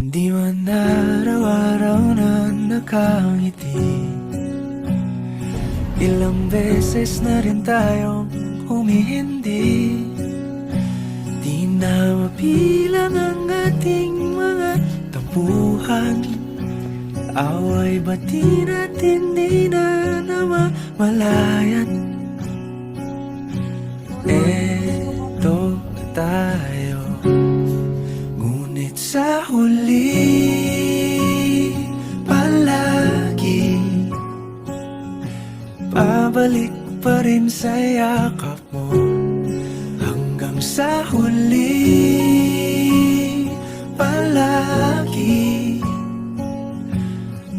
Di man araw-araw na nakangiti. Ilang beses na rin tayong humihindi. Di na mapilang ang ating mga tampuhan. Away bati natin di na namamalayan. Eto tayo, ngunit sa huli palagi pabalik pa rin sa yakap mo. Hanggang sa huli palagi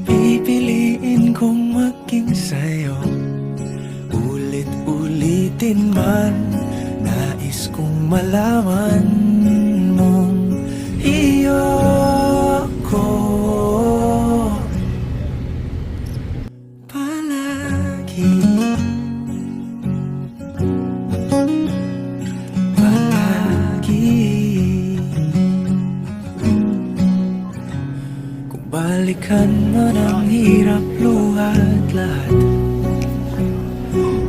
pipiliin kong maging sa'yo. Ulit-ulitin man, nais kong malaman mong iyo ko palagi. Kung balikan man ang hirap, luhat lahat,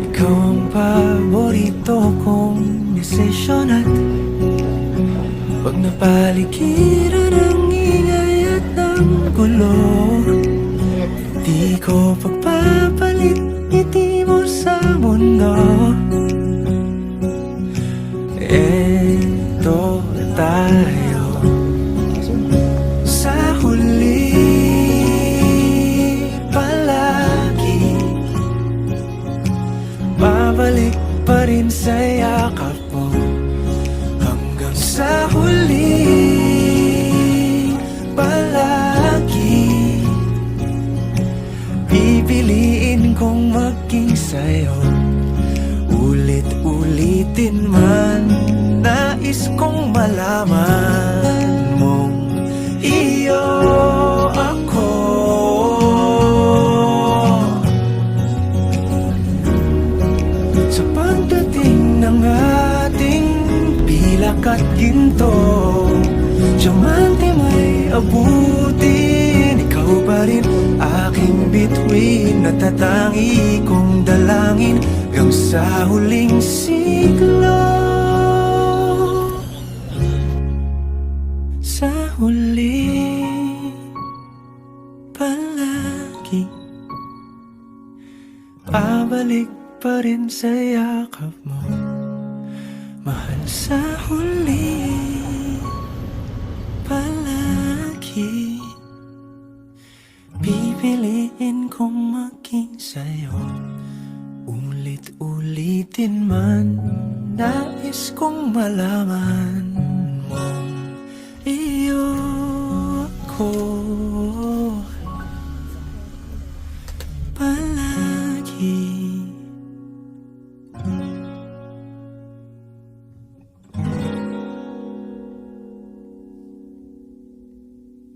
ikaw ang paborito kong desisyon. At pag napaligiran ang ingay at ang gulo, di ko pagpapalit ngiti mo sa mundo. Eto tayo sa huli palagi, babalik pa rin sa yakap mo. Hanggang sa huli palagi pipiliin kong maging sa'yo. Ulit-ulitin man, nais kong malaman mong iyo ako. Sa pagdating ng ating pilak at ginto, diamante may abutin, ikaw pa rin aking bituin. Natatangi kong dalangin hanggang sa huling siglo. Sa huli palagi pabalik pa rin sa yakap mo, mahal. Sa huli palagi pipiliin kong maging sa'yo. Ulit-ulitin man, nais kong malaman mong iyo ako.